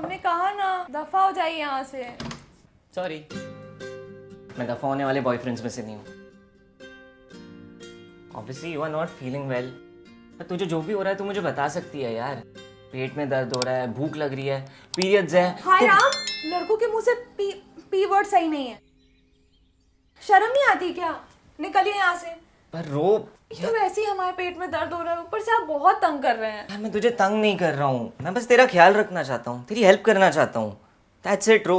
हमने कहा ना, दफा हो जाइए यहाँ से। सॉरी, मैं दफा होने वाले बॉयफ्रेंड्स में से नहीं हूँ। Obviously you are not feeling well, पर तुझे जो भी हो रहा है तू मुझे बता सकती है यार। पेट में दर्द हो रहा है, भूख लग रही है, पीरियड्स है। हाय राम, लड़कों के मुंह से पी वर्ड सही नहीं है। शर्म नहीं आती क्या? निकलिए यहाँ से। पर रो तो वैसे ही हमारे पेट में दर्द हो रहा है, ऊपर से आप बहुत तंग कर रहे हैं। यार। मैं तुझे तंग नहीं कर रहा हूँ, मैं बस तेरा ख्याल रखना चाहता हूँ, तेरी हेल्प करना चाहता हूँ। दैट्स इट रो।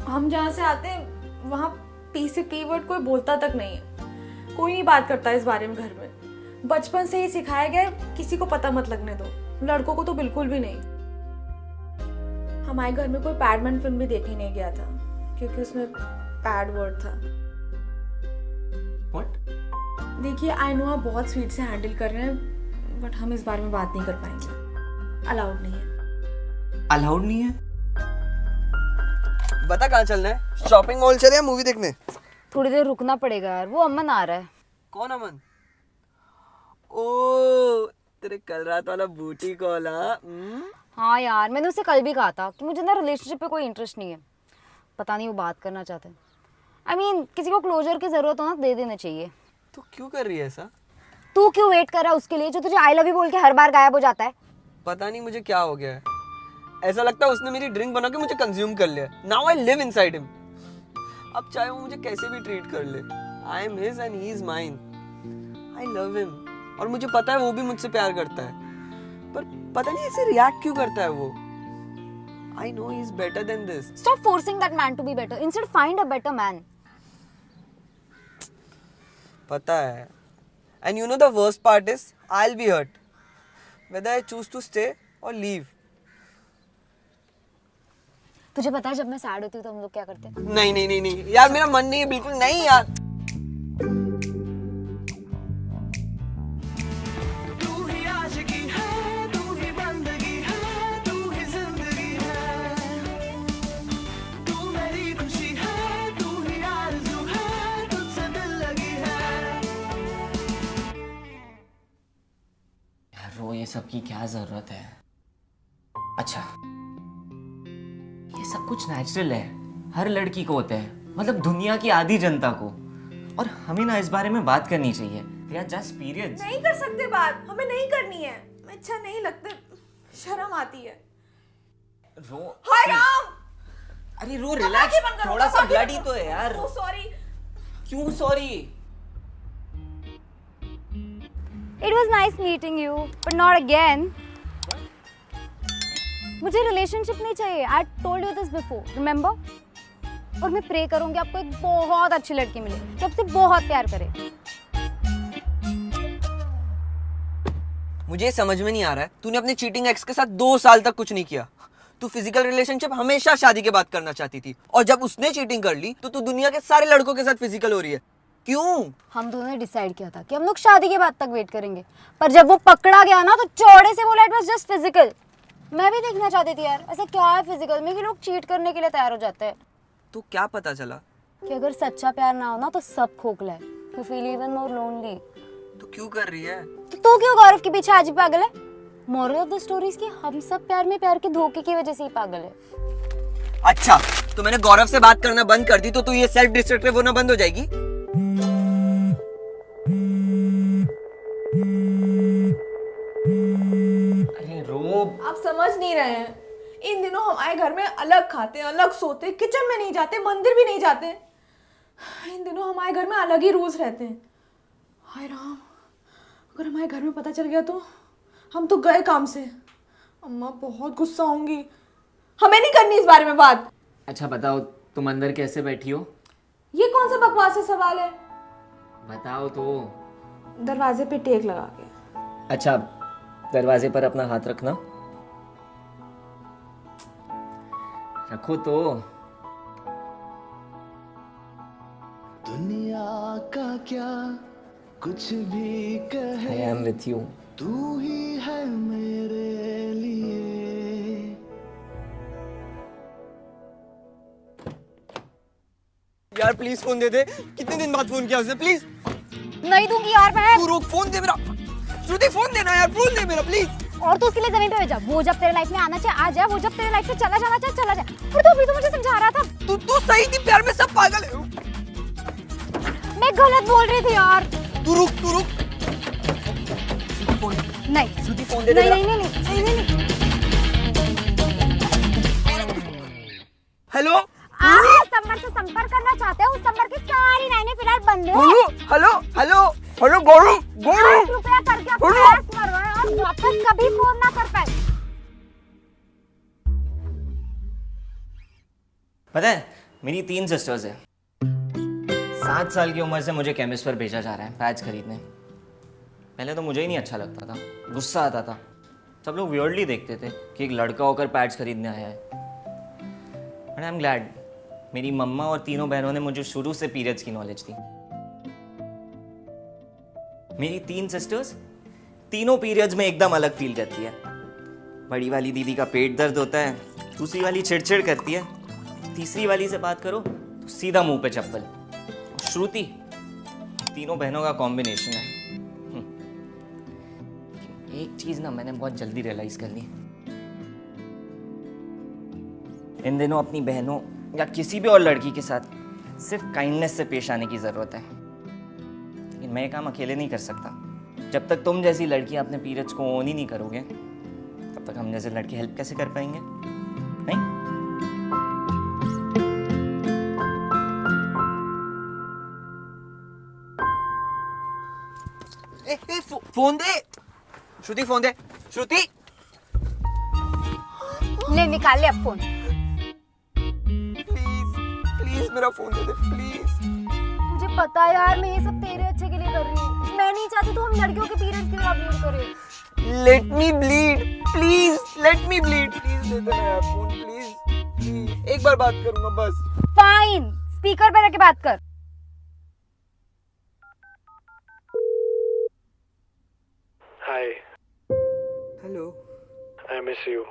हम जहाँ से आते हैं वहाँ पी से पी वर्ड कोई बोलता तक नहीं है। कोई नहीं बात करता इस बारे में घर में। बचपन से ही सिखाया गया है, किसी को पता मत लगने दो। लड़कों को तो बिल्कुल भी नहीं। हमारे घर में कोई पैडमैन फिल्म भी देखने नहीं गया था क्योंकि उसमें पैड वर्ड था। व्हाट? देखिए, आई नो आप बहुत स्वीट से हैंडल कर रहे हैं, बट हम इस बारे में बात नहीं कर पाएंगे। अलाउड नहीं है। अलाउड नहीं है? बता कहाँ चलना है? शॉपिंग मॉल चले या मूवी देखने? थोड़ी देर रुकना पड़ेगा यार, वो अमन आ रहा है। कौन अमन? ओ तेरे कल रात वाला बूटी कॉल। हाँ यार, मैंने उसे कल भी कहा था कि मुझे ना रिलेशनशिप पे कोई इंटरेस्ट नहीं है। पता नहीं वो बात करना चाहते हैं। I mean, किसी को क्लोजर की जरूरत हो ना, दे देना चाहिए। तू क्यों कर रही है ऐसा? तू क्यों वेट कर रहा है उसके लिए जो तुझे आई लव यू बोल के हर बार गायब हो जाता है? पता नहीं मुझे क्या हो गया है, ऐसा लगता है उसने मेरी ड्रिंक बना के मुझे कंज्यूम कर लिया। Now I live inside him. अब चाहे वो मुझे कैसे भी ट्रीट कर ले, I am his and he is mine. I love him और मुझे पता है वो भी मुझसे प्यार करता है, पर पता नहीं ऐसे रिएक्ट क्यों करता है वो। I know he is better than this. Stop forcing that man to be better. Instead, find a better man. पता है। And you know the worst part is, I'll be hurt whether I choose to stay or leave. तुझे पता है जब मैं sad होती हूँ तो हम लोग क्या करते हैं? नहीं नहीं नहीं नहीं यार, मेरा मन नहीं है बिल्कुल नहीं यार। रो, ये सब की क्या जरूरत है? अच्छा, ये सब कुछ नेचुरल है, हर लड़की को होता है, मतलब दुनिया की आधी जनता को। और हमें ना इस बारे में बात करनी चाहिए। They are just periods. नहीं कर सकते बात, हमें नहीं करनी है। अच्छा नहीं लगता, शर्म आती है। रो। हाय राम, अरे रो, रिलैक्स, थोड़ा सा ब्लड ही तो है यार। सॉरी। क्यों sorry? It was nice meeting you, but not again. मुझे रिलेशनशिप नहीं चाहिए। I told you this before, remember? और मैं प्रे करूंगी आपको एक बहुत अच्छी लड़की मिले जो आपसे बहुत प्यार करे। मुझे समझ में नहीं आ रहा है, तूने अपने चीटिंग एक्स के साथ 2 साल तक कुछ नहीं किया। तू फिजिकल रिलेशनशिप हमेशा शादी के बाद करना चाहती थी, और जब उसने चीटिंग कर ली तो तू दुनिया के सारे लड़कों के साथ फिजिकल हो रही है। क्यों? हम दोनों ने डिसाइड किया था कि हम लोग शादी के बाद तक वेट करेंगे, पर जब वो पकड़ा गया ना तो चौड़े से बोला इट वाज जस्ट फिजिकल। मैं भी देखना चाहती थी यार, ऐसा क्या है फिजिकल में कि लोग चीट करने के लिए तैयार हो जाते हैं। तो क्या पता चला? कि अगर सच्चा प्यार ना हो ना तो सब खोखला है। You feel even more lonely. तू क्यों कर रही है? तो तू क्यों गौरव के पीछे आज ही पागल है? Moral of the story is कि हम सब प्यार में प्यार के धोखे की वजह से ही पागल है। अच्छा, तो मैंने गौरव से बात करना बंद कर दी तो तू ये सेल्फ डिस्ट्रक्टिव होना बंद हो जाएगी? अरे रो। आप समझ नहीं रहे हैं, इन दिनों हमारे घर में अलग खाते हैं, अलग सोते हैं, किचन में नहीं जाते, मंदिर भी नहीं जाते। इन दिनों हमारे घर में अलग ही रूल्स रहते हैं। हाय राम, अगर हमारे घर में पता चल गया तो हम तो गए काम से। अम्मा बहुत गुस्सा होंगी। हमें नहीं करनी इस बारे में बात। अच्छा बताओ, तुम अंदर कैसे बैठी हो? ये कौन सा बकवास सवाल है? बताओ तो। दरवाजे पे टेक लगा के। अच्छा, दरवाजे पर अपना हाथ रखना। रखो तो। दुनिया का क्या कुछ भी कहे, I am with you. तू ही है मेरे लिए। यार प्लीज फोन दे दे, कितने दिन बाद फोन किया उसने, प्लीज। नहीं दूंगी यार मैं। तू रोक, फोन दे मेरा। श्रुति फोन देना यार, फोन दे मेरा प्लीज। और तो उसके लिए जमीन पे भेजा। वो जब तेरे लाइफ में आना चाहे आ जाए, वो जब तेरे लाइफ से चला जाना चाहे चला जाए। और तो अभी तो मुझे समझा रहा था। तू सही थी, प्यार में सब पागल है। मैं गलत बोल रही थी यार। तू रुक। नहीं श्रुति फोन दे दे। नहीं। हेलो आप जिस नंबर से संपर्क करना चाहते हो उस नंबर की सारी लाइनें फिलहाल बंद है। हेलो गौरव 8 रुपया करके आप पैस मरवाए और वापस कभी फोन ना कर पाए। पता है मेरी 3 सिस्टर्स हैं। 7 साल की उम्र से मुझे केमिस्ट पर भेजा जा रहा है पैच खरीदने। पहले तो मुझे ही नहीं अच्छा लगता था, गुस्सा आता था। सब लोग वियर्डली देखते थे कि एक लड़का होकर पैच खरीदने आया है। बट आई एम ग्लैड मेरी मम्मा और तीनों बहनों ने मुझे शुरू से पीरियड्स की नॉलेज दी। मेरी 3 सिस्टर्स तीनों पीरियड्स में एकदम अलग फील करती है। बड़ी वाली दीदी का पेट दर्द होता है, दूसरी वाली चिड़चिड़ करती है, तीसरी वाली से बात करो तो सीधा मुंह पे चप्पल। श्रुति तीनों बहनों का कॉम्बिनेशन है। एक चीज ना मैंने बहुत जल्दी रियलाइज कर ली, इन दिनों अपनी बहनों या किसी भी और लड़की के साथ सिर्फ काइंडनेस से पेश आने की जरूरत है। लेकिन मैं ये काम अकेले नहीं कर सकता। जब तक तुम जैसी लड़कियां अपने पीरियड्स को ऑन ही नहीं करोगे तब तक हम जैसे लड़के हेल्प कैसे कर पाएंगे? नहीं? फोन दे श्रुति, फोन दे श्रुति। ले निकाल ले अब फोन। प्लीज मेरा फोन दे प्लीज। मुझे पता है यार, मैं ये सब तेरे अच्छे के लिए कर रही हूँ। मैं नहीं चाहती तो हम लड़कियों के पीरियड्स के लिए अपलोड करें। Let me bleed please, let me bleed please. दे दे यार फोन प्लीज। एक बार बात करूंगा बस। फाइन, स्पीकर पे रख के बात कर। Hi, hello, I miss you.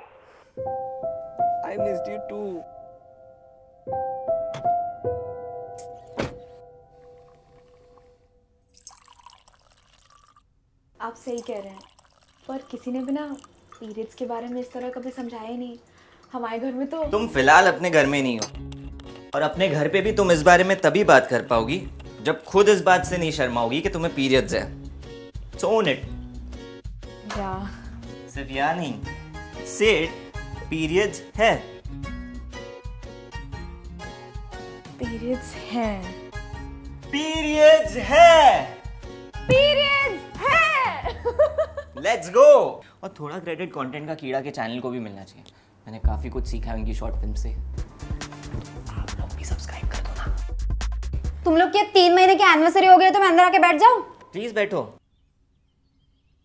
I missed you too. आप सही कह रहे हैं, पर किसी ने भी ना पीरियड्स के बारे में इस तरह कभी समझाया ही नहीं। हमारे घर में तो तुम फिलहाल अपने घर में नहीं हो, और अपने घर पे भी तुम इस बारे में तभी बात कर पाओगी जब खुद इस बात से नहीं शर्माओगी कि तुम्हें पीरियड्स है। So own it. या सिर्फ या नहीं, say it, पीरियड्स है। पीरियड्स हैं। पीरियड्स है। पीरियड्स हैं। Let's go. और थोड़ा क्रेडिट कंटेंट का कीड़ा के चैनल को भी मिलना चाहिए। मैंने काफी कुछ सीखा है उनकी शॉर्ट फिल्म से। आप लोग भी सब्सक्राइब कर दो ना। तुम लोग के 3 महीने की एनिवर्सरी हो गई तो मैं अंदर आके बैठ जाऊं? प्लीज बैठो।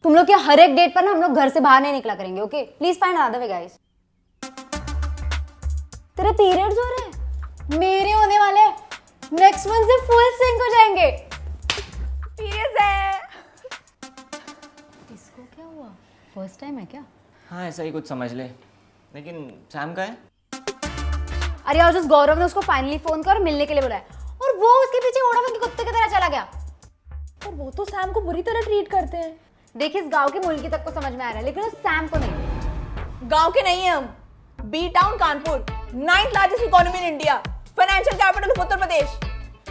तुम लोग के हर एक डेट पर ना हम लोग घर से बाहर नहीं निकला करेंगे, okay? Please find another way guys. तेरे पीरियड्स हो रहे हैं, मेरे होने वाले हैं। नेक्स्ट मंथ से फुल सिंक हो जाएंगे। पीरियड्स है। इसको क्या हुआ? फर्स्ट टाइम है क्या? हाँ ऐसा ही कुछ समझ ले। लेकिन सैम का है? अरे यार जिस गौरव ने उसको फाइनली फोन कर मिलने के लिए बुलाया और वो उसके पीछे ओडाफोन के कुत्ते की तरह चला गया। और वो तो सैम को बुरी तरह ट्रीट करते हैं। देखिए इस गांव के मुल्की तक को समझ में आ रहा है, लेकिन उस सैम को नहीं। गांव के नहीं है हम। B town Kanpur, 9th largest economy in India, financial capital of Uttar Pradesh.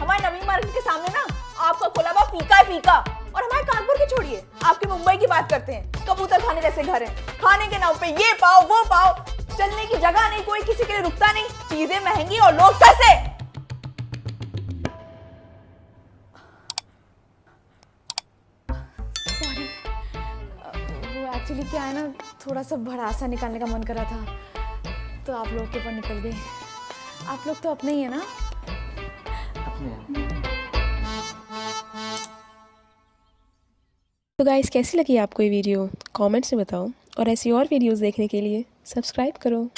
हमारे नवीन मार्केट के सामने ना आपका खुला हुआ फीका है फीका। और हमारे कानपुर की छोड़िए, आपके मुंबई की बात करते हैं। कबूतर खाने जैसे घर हैं, खाने के नाम पे ये पाओ वो पाओ, चलने की जगह नहीं, कोई किसी के लिए रुकता नहीं, चीजें महंगी और लोग सस्ते। सॉरी, वो एक्चुअली क्या है ना, थोड़ा सा भड़ासा निकालने का मन कर रहा था तो आप लोग के ऊपर निकल गए। आप लोग तो अपने ही है ना? तो गाइस कैसी लगी आपको ये वीडियो कमेंट्स में बताओ, और ऐसी और वीडियोस देखने के लिए सब्सक्राइब करो।